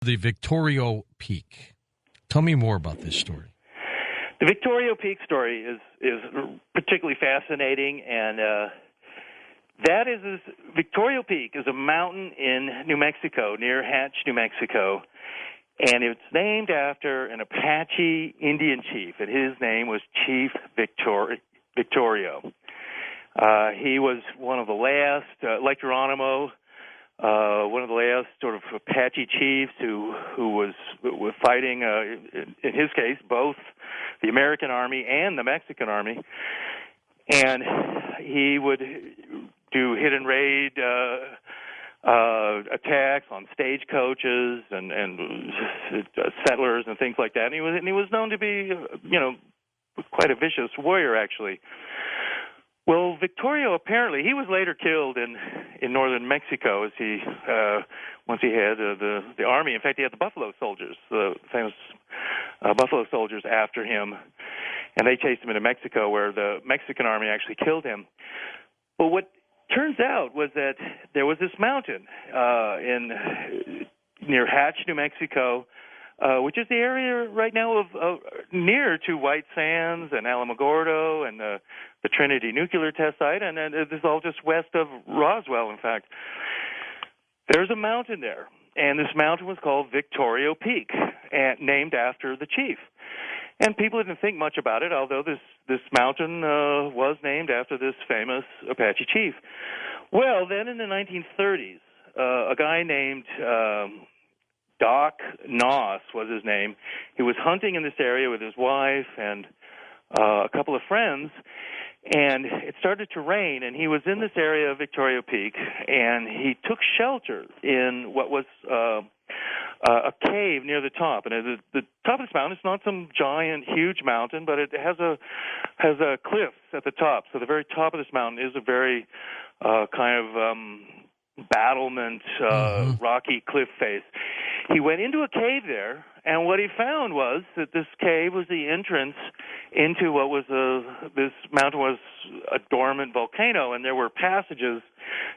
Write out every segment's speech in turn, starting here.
The Victorio Peak. Tell me more about this story. The Victorio Peak story is particularly fascinating, and Victorio Peak is a mountain in New Mexico, near Hatch, New Mexico, and it's named after an Apache Indian chief, and his name was Chief Victorio. He was one of the last, like Geronimo, one of the last sort of Apache chiefs who was fighting, in his case, both the American Army and the Mexican Army. And he would do hit and raid attacks on stagecoaches and settlers and things like that. And he was known to be, quite a vicious warrior, actually. Well, Victorio, apparently, he was later killed in northern Mexico as once he had the army. In fact, he had the Buffalo Soldiers, the famous Buffalo Soldiers, after him, and they chased him into Mexico, where the Mexican army actually killed him. But what turns out was that there was this mountain near Hatch, New Mexico, which is the area right now of near to White Sands and Alamogordo and the Trinity nuclear test site, and this is all just west of Roswell, in fact. There's a mountain there, and this mountain was called Victorio Peak, named after the chief. And people didn't think much about it, although this mountain was named after this famous Apache chief. Well, then in the 1930s, a guy named Doc Noss was his name. He was hunting in this area with his wife and a couple of friends, and it started to rain, and he was in this area of Victorio Peak, and he took shelter in what was a cave near the top. And the top of this mountain is not some giant, huge mountain, but it has a cliffs at the top. So the very top of this mountain is a very kind of battlement, rocky cliff face. He went into a cave there, and what he found was that this cave was the entrance into what was this mountain was a dormant volcano, and there were passages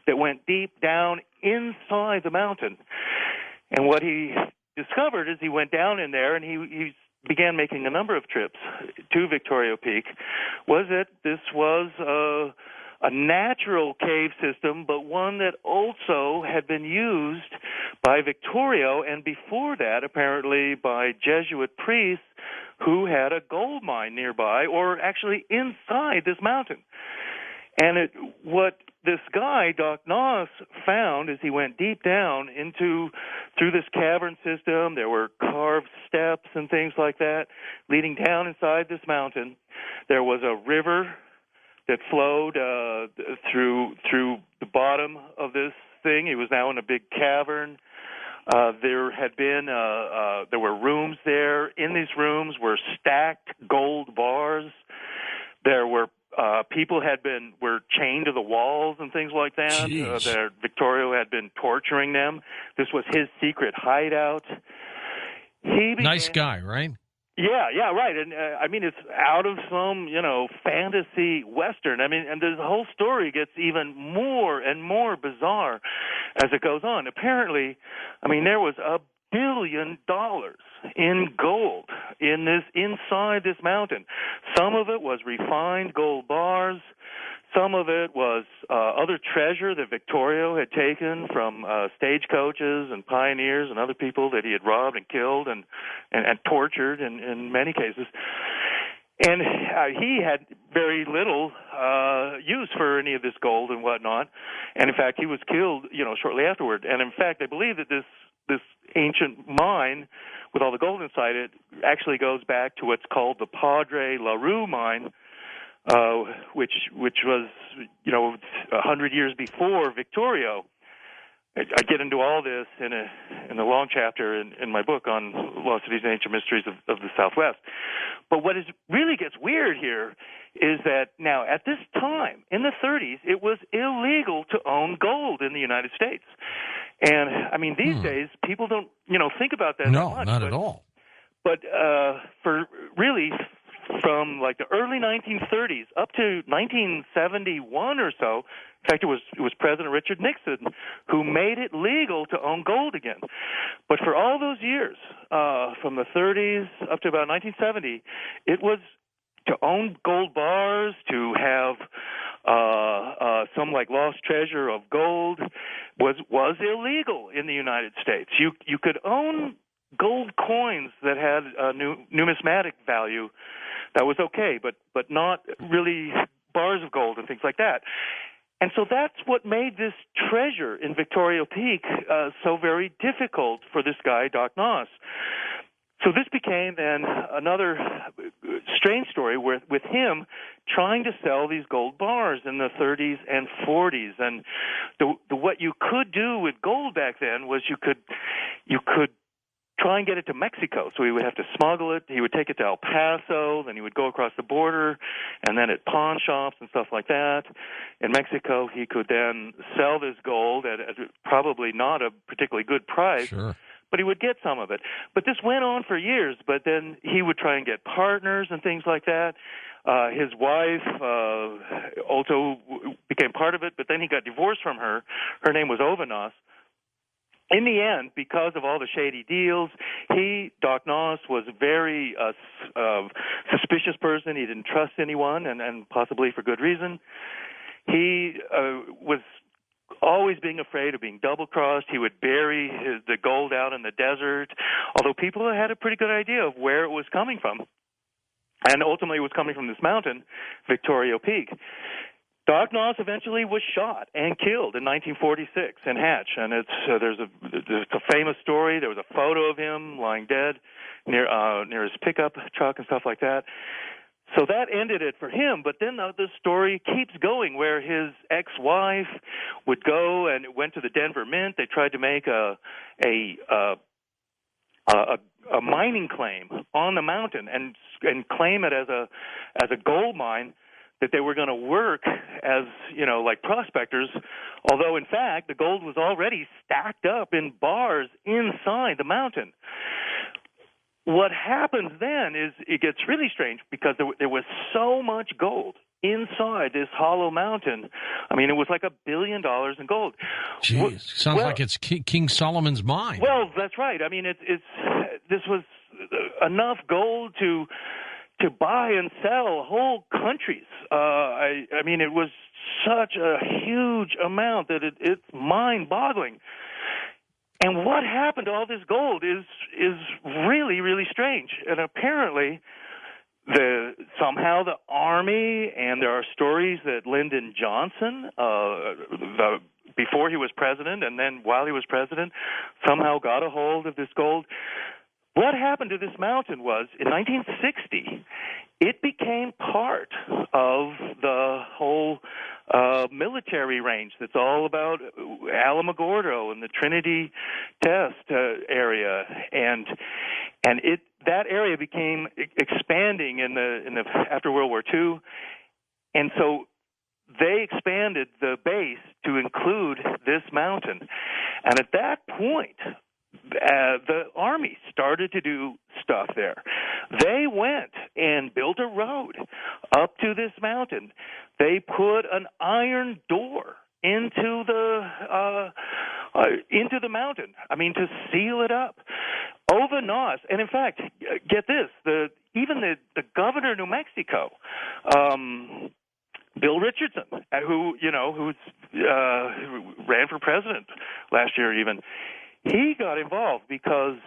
that went deep down inside the mountain. And what he discovered as he went down in there, and he began making a number of trips to Victorio Peak, was that this was a natural cave system, but one that also had been used by Victorio, and before that, apparently, by Jesuit priests who had a gold mine nearby, or actually inside this mountain. And what this guy, Doc Noss, found as he went deep down through this cavern system, there were carved steps and things like that leading down inside this mountain. There was a river that flowed through the bottom of this thing. It was now in a big cavern. There were rooms there. In these rooms were stacked gold bars. There were people were chained to the walls and things like that. Victorio had been torturing them. This was his secret hideout. Nice guy, right? Yeah, right. And it's out of some, fantasy Western. And the whole story gets even more and more bizarre as it goes on. Apparently, there was $1 billion in gold inside this mountain. Some of it was refined gold bars. Some of it was other treasure that Victorio had taken from stagecoaches and pioneers and other people that he had robbed and killed and tortured in many cases. And he had very little use for any of this gold and whatnot. And in fact, he was killed, shortly afterward. And in fact, I believe that this ancient mine with all the gold inside it actually goes back to what's called the Padre LaRue mine, which was 100 years before Victorio. I get into all this in a long chapter in my book on Lost Cities and Ancient Mysteries of the Southwest. But what really gets weird here is that now at this time in the 30s, it was illegal to own gold in the United States. And these days people don't think about that. No, much, not at all. But for really from like the early 1930s up to 1971 or so. In fact, it was President Richard Nixon who made it legal to own gold again. But for all those years, from the 30s up to about 1970, it was to own gold bars, to have some like lost treasure of gold was illegal in the United States. You could own gold coins that had a numismatic value. That was okay, but not really bars of gold and things like that. And so that's what made this treasure in Victoria Peak so very difficult for this guy, Doc Noss. So this became then another strange story with him trying to sell these gold bars in the 30s and 40s. And what you could do with gold back then was you could try and get it to Mexico. So he would have to smuggle it. He would take it to El Paso. Then he would go across the border, and then at pawn shops and stuff like that. In Mexico, he could then sell this gold at probably not a particularly good price. Sure. But he would get some of it. But this went on for years. But then he would try and get partners and things like that. His wife also became part of it, but then he got divorced from her. Her name was Ovanos. In the end, because of all the shady deals, Doc Noss, was a very suspicious person. He didn't trust anyone, and possibly for good reason. He was always being afraid of being double-crossed. He would bury the gold out in the desert, although people had a pretty good idea of where it was coming from. And ultimately it was coming from this mountain, Victoria Peak. Doc Noss eventually was shot and killed in 1946 in Hatch, and there's a famous story. There was a photo of him lying dead near his pickup truck and stuff like that. So that ended it for him. But then the story keeps going, where his ex-wife would go and went to the Denver Mint. They tried to make a mining claim on the mountain and claim it as a gold mine, that they were going to work as, like prospectors, although in fact the gold was already stacked up in bars inside the mountain. What happens then is it gets really strange, because there was so much gold inside this hollow mountain. I mean, it was like $1 billion in gold. Jeez, sounds like it's King Solomon's mine. Well, that's right. I mean, this was enough gold to buy and sell whole countries. I mean, it was such a huge amount that it's mind-boggling. And what happened to all this gold is really, really strange. And apparently, somehow the Army, and there are stories that Lyndon Johnson, before he was president and then while he was president, somehow got a hold of this gold. What happened to this mountain was, in 1960, it became part of the whole military range that's all about Alamogordo and the Trinity Test area, and that area became expanding in the after World War II, and so they expanded the base to include this mountain, and at that point, the Army started to do stuff there. They went and built a road up to this mountain. They put an iron door into the mountain. I mean, to seal it up. Ovanos, and in fact, get this: even the governor of New Mexico, Bill Richardson, who ran for president last year, even. He got involved because